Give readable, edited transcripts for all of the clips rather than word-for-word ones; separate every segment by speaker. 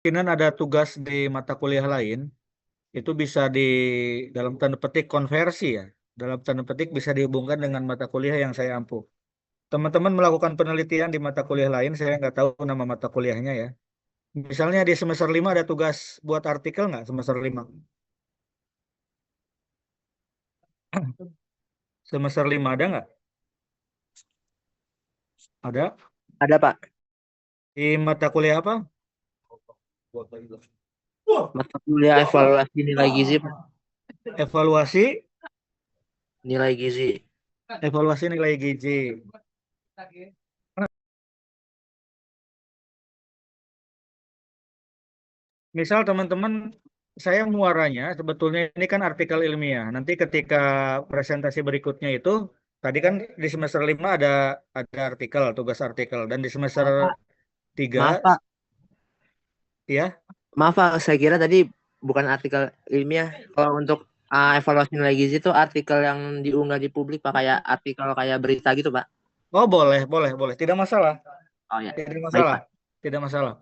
Speaker 1: kemungkinan ada tugas di mata kuliah lain, itu bisa di dalam tanda petik konversi ya. Dalam tanda petik bisa dihubungkan dengan mata kuliah yang saya ampuh. Teman-teman melakukan penelitian di mata kuliah lain, saya nggak tahu nama mata kuliahnya ya. Misalnya di semester 5 ada tugas buat artikel nggak semester 5? Semester 5 ada nggak? Ada.
Speaker 2: Ada Pak,
Speaker 1: Di mata kuliah apa?
Speaker 2: mata kuliah evaluasi nilai gizi Pak.
Speaker 1: Evaluasi,
Speaker 2: Nilai gizi.
Speaker 1: evaluasi nilai gizi. Misal teman-teman, saya muaranya sebetulnya ini kan artikel ilmiah. Nanti ketika presentasi berikutnya itu, tadi kan di semester 5 ada artikel, tugas artikel. Dan di semester
Speaker 2: Oh, Pak.
Speaker 1: 3
Speaker 2: Maaf Pak,
Speaker 1: ya,
Speaker 2: maaf Pak, saya kira tadi bukan artikel ilmiah. Kalau untuk evaluasi nilai gizi itu artikel yang diunggah di publik Pak, kayak artikel kayak berita gitu Pak.
Speaker 1: oh boleh, boleh, boleh. Tidak masalah,
Speaker 2: Oh ya,
Speaker 1: tidak
Speaker 2: baik
Speaker 1: masalah,
Speaker 2: Pak.
Speaker 1: tidak masalah.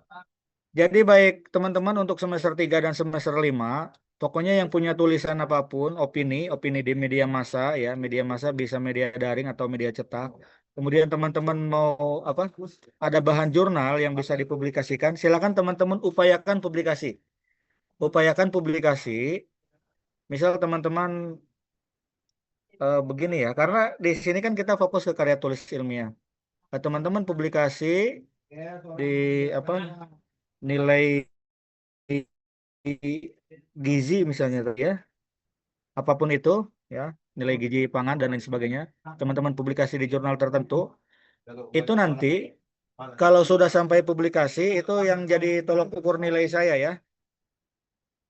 Speaker 1: Jadi baik teman-teman untuk semester 3 dan semester 5, pokoknya yang punya tulisan apapun, opini di media massa ya, media massa bisa media daring atau media cetak. Kemudian teman-teman mau apa? Ada bahan jurnal yang bisa dipublikasikan, silakan teman-teman upayakan publikasi. Upayakan publikasi. Misal teman-teman begini ya, karena di sini kan kita fokus ke karya tulis ilmiah. Teman-teman publikasi di apa? Nilai gizi misalnya tuh ya, apapun itu ya, nilai gizi pangan dan lain sebagainya, teman-teman publikasi di jurnal tertentu, itu nanti kalau sudah sampai publikasi itu yang jadi tolok ukur nilai saya ya.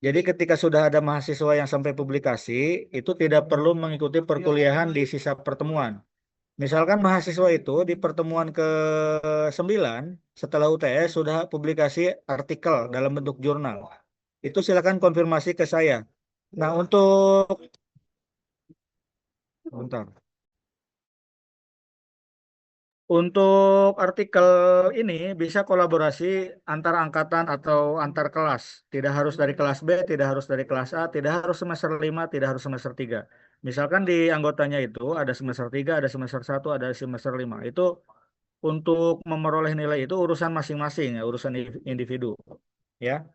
Speaker 1: Jadi ketika sudah ada mahasiswa yang sampai publikasi, itu tidak perlu mengikuti perkuliahan di sisa pertemuan. Misalkan mahasiswa itu di pertemuan ke-9 setelah UTS sudah publikasi artikel dalam bentuk jurnal. Itu silakan konfirmasi ke saya. Nah, untuk bentar. Untuk artikel ini bisa kolaborasi antar angkatan atau antar kelas. Tidak harus dari kelas B, tidak harus dari kelas A, tidak harus semester 5, tidak harus semester 3. Misalkan di anggotanya itu ada semester 3, ada semester 1, ada semester 5. Itu untuk memperoleh nilai itu urusan masing-masing ya, urusan individu ya.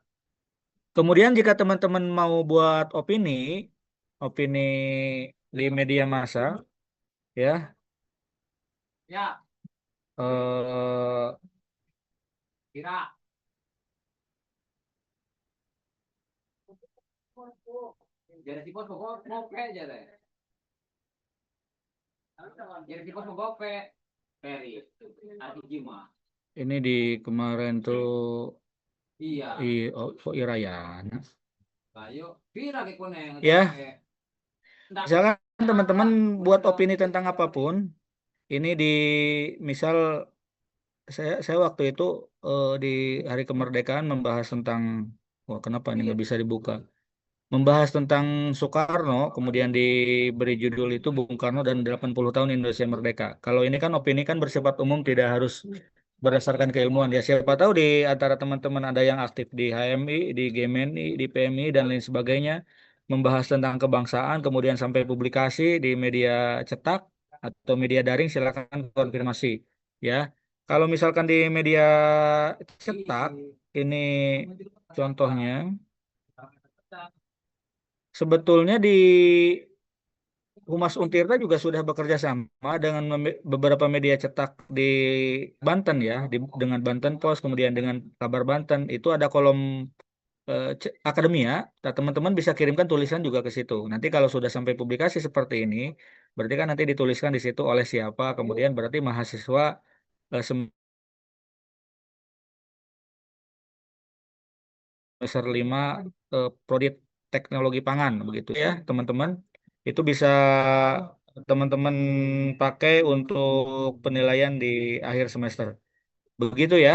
Speaker 1: Kemudian jika teman-teman mau buat opini, opini di media massa ya, eh, ini di kemarin tuh oh, kok Irayana ya, misalkan teman-teman buat opini tentang apapun, ini di misal saya waktu itu di hari kemerdekaan membahas tentang, wah kenapa ini nggak bisa dibuka, membahas tentang Soekarno, kemudian diberi judul itu Bung Karno dan 80 tahun Indonesia Merdeka. Kalau ini kan opini kan bersifat umum, tidak harus berdasarkan keilmuan ya. Siapa tahu di antara teman-teman ada yang aktif di HMI, di GMNI, di PMI dan lain sebagainya, membahas tentang kebangsaan, kemudian sampai publikasi di media cetak atau media daring, silakan konfirmasi ya. Kalau misalkan di media cetak, ini contohnya. Sebetulnya di Humas Untirta juga sudah bekerja sama dengan beberapa media cetak di Banten ya, dengan Banten Post, kemudian dengan Kabar Banten, itu ada kolom akademia. Nah, teman-teman bisa kirimkan tulisan juga ke situ. Nanti kalau sudah sampai publikasi seperti ini, berarti kan nanti dituliskan di situ oleh siapa, kemudian berarti mahasiswa semester 5 prodi teknologi pangan begitu ya, teman-teman. Itu bisa teman-teman pakai untuk penilaian di akhir semester. Begitu ya.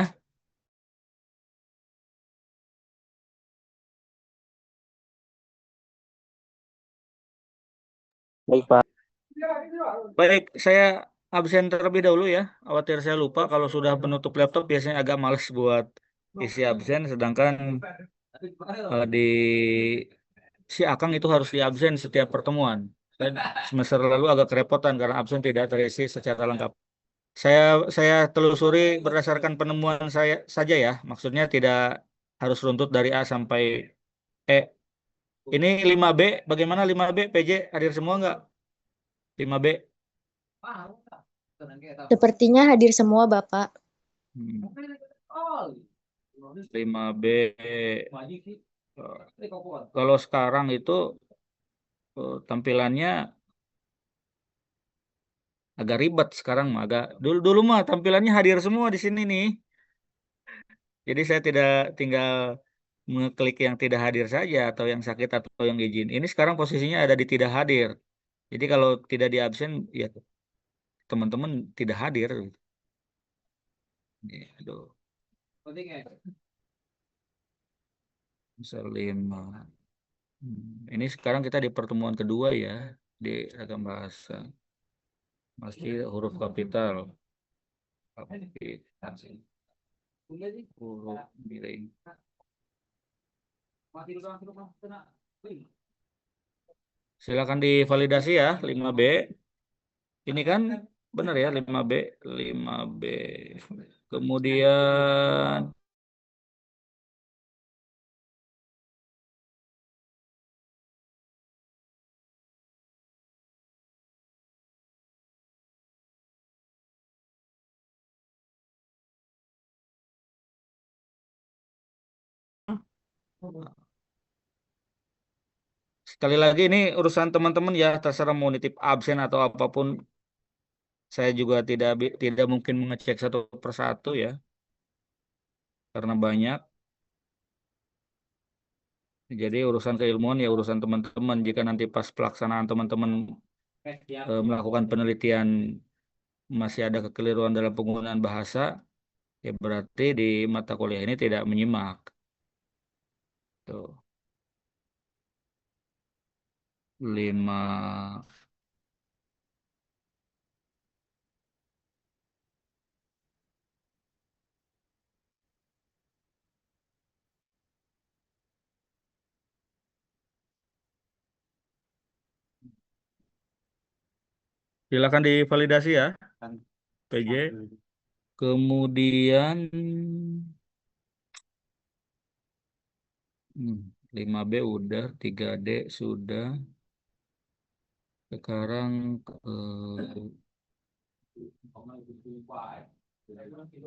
Speaker 2: Baik Pak.
Speaker 1: Baik, saya absen terlebih dahulu ya. Khawatir saya lupa, kalau sudah penutup laptop biasanya agak males buat isi absen, sedangkan di si Akang itu harus di absen setiap pertemuan. Dan semester lalu agak kerepotan karena absen tidak terisi secara lengkap. Saya saya telusuri berdasarkan penemuan saya saja ya, maksudnya tidak harus runtut dari A sampai E. Ini 5B, bagaimana 5B PJ hadir semua nggak? 5B.
Speaker 3: Sepertinya hadir semua, Bapak.
Speaker 1: Hmm. 5B. Kalau sekarang itu tampilannya agak ribet sekarang mah agak dulu dulu mah tampilannya hadir semua di sini nih. Jadi saya tidak tinggal mengeklik yang tidak hadir saja atau yang sakit atau yang izin. Ini sekarang posisinya ada di tidak hadir. Jadi kalau tidak di absen ya teman-teman tidak hadir. Gitu. Misal 5. Ini sekarang kita di pertemuan kedua ya di ragam bahasa. Masih huruf kapital. Kapital. Huruf miring. Silakan divalidasi ya 5B. Ini kan benar ya 5B, 5B. Kemudian sekali lagi ini urusan teman-teman ya, terserah mau nitip absen atau apapun. Saya juga tidak mungkin mengecek satu persatu ya, karena banyak. Jadi urusan keilmuan ya urusan teman-teman. Jika nanti pas pelaksanaan teman-teman melakukan penelitian masih ada kekeliruan dalam penggunaan bahasa, ya berarti di mata kuliah ini tidak menyimak. Tuh. 5. Silakan divalidasi ya, PJ. Kemudian 5B udah, 3D sudah. Sekarang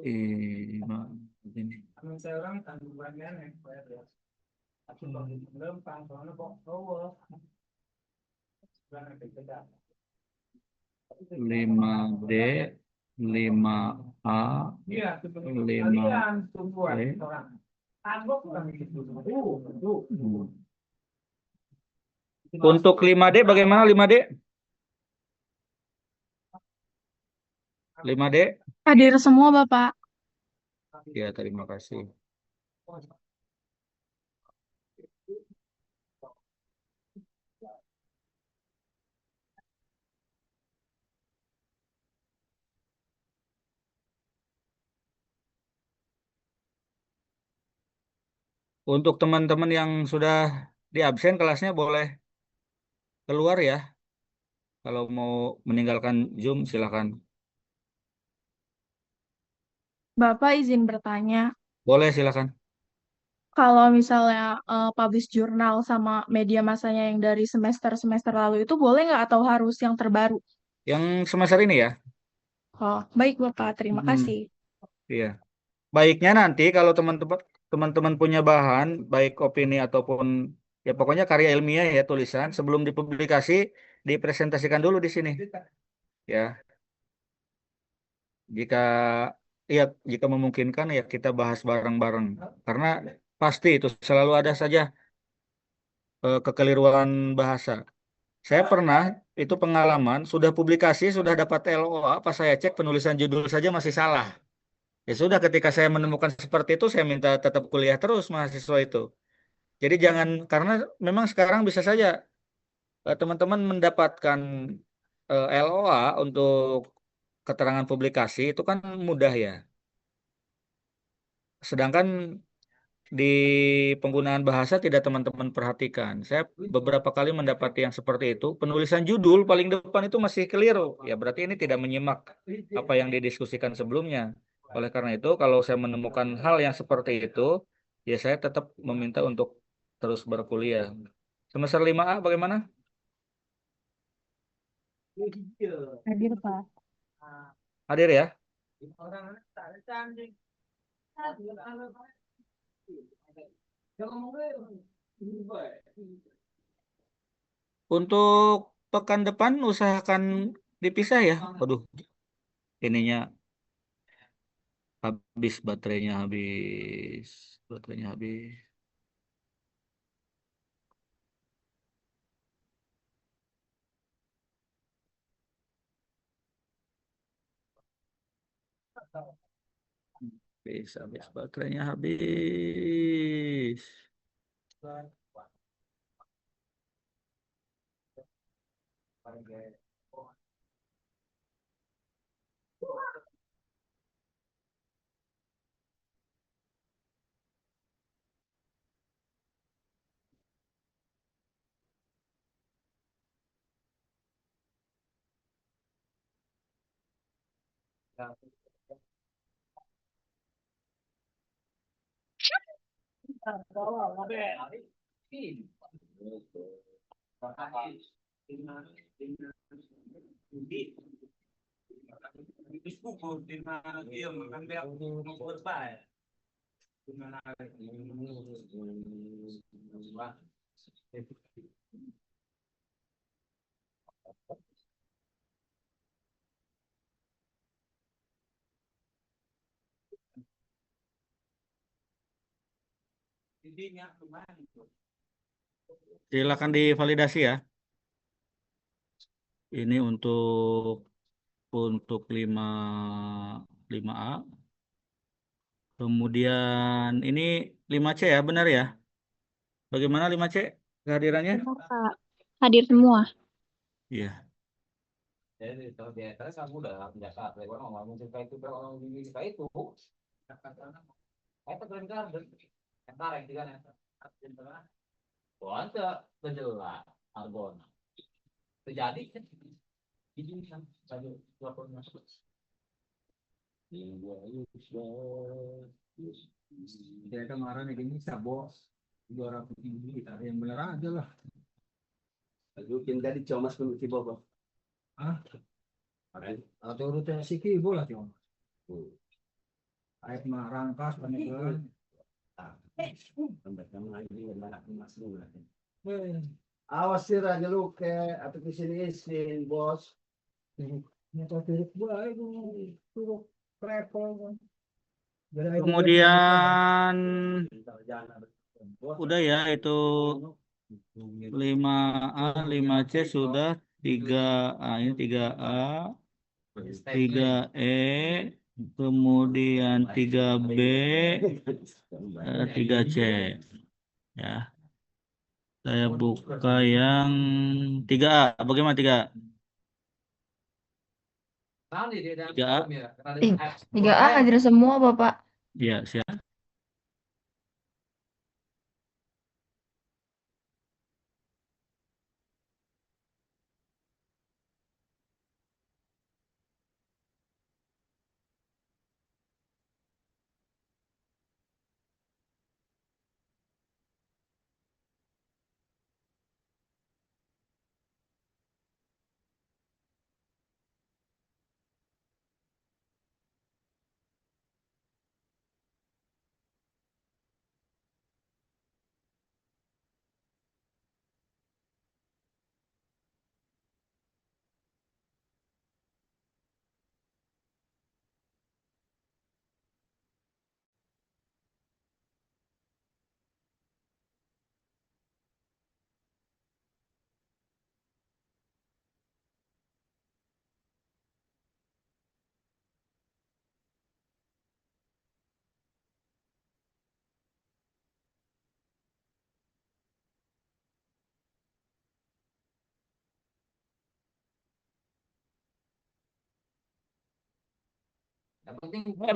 Speaker 1: ini. Lima D, 5A, 5E. Untuk 5D bagaimana 5D? 5D?
Speaker 4: Hadir semua, Bapak.
Speaker 1: Ya, terima kasih. Untuk teman-teman yang sudah di absen kelasnya boleh keluar ya. Kalau mau meninggalkan Zoom silakan.
Speaker 4: Bapak izin bertanya,
Speaker 1: Boleh silakan.
Speaker 4: kalau misalnya publish jurnal sama media massanya yang dari semester-semester lalu itu boleh nggak atau harus yang terbaru?
Speaker 1: Yang semester ini ya.
Speaker 4: Oh, baik Bapak, terima
Speaker 1: Hmm,
Speaker 4: kasih.
Speaker 1: iya. Baiknya nanti kalau teman-teman punya bahan baik opini ataupun ya pokoknya karya ilmiah ya tulisan sebelum dipublikasi dipresentasikan dulu di sini. Ya, jika ya jika memungkinkan ya kita bahas bareng-bareng karena pasti itu selalu ada saja kekeliruan bahasa. Saya pernah itu pengalaman sudah publikasi sudah dapat LOA pas saya cek penulisan judul saja masih salah. Ya sudah ketika saya menemukan seperti itu saya minta tetap kuliah terus mahasiswa itu. Jadi jangan karena memang sekarang bisa saja teman-teman mendapatkan LOA untuk keterangan publikasi itu kan mudah ya. sedangkan di penggunaan bahasa tidak teman-teman perhatikan. Saya beberapa kali mendapati yang seperti itu. Penulisan judul paling depan itu masih keliru. Ya berarti ini tidak menyimak apa yang didiskusikan sebelumnya. Oleh karena itu, kalau saya menemukan hal yang seperti itu, ya saya tetap meminta untuk terus berkuliah. Semester 5A bagaimana?
Speaker 4: Hadir, Pak.
Speaker 1: Hadir ya? Untuk pekan depan usahakan dipisah ya. Waduh, ininya habis baterainya habis. Baterainya habis. Habis baterainya habis. Silakan divalidasi ya. Ini untuk 5A. Kemudian ini 5C ya, benar ya? Bagaimana 5C kehadirannya?
Speaker 3: Benar, Pak. Hadir semua.
Speaker 1: Iya.
Speaker 5: Saya kemarin ini sabo 200 tinggi, ada yang bener aja lah.
Speaker 6: Ajukin tadi comas kung si Bobo.
Speaker 5: Ah, atau rute si Kibo lah cuma. Ayat mah rangkas banyak kan.
Speaker 6: Sampai kamu lagi banyak emas dulu.
Speaker 5: Eh,
Speaker 6: Awas sih raja lu ke atau ke sini isin bos.
Speaker 5: motor turut gua itu turut travel kan. Jadi itu
Speaker 1: Kemudian udah ya itu 5A, 5C sudah 3A ini 3A, 3E, kemudian 3B, 3C ya. Saya buka yang 3A. Bagaimana 3A? 3A.
Speaker 3: 3A hadir semua, Bapak.
Speaker 1: Ya, siap.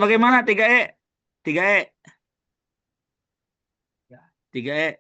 Speaker 1: Bagaimana 3E? 3E. 3E.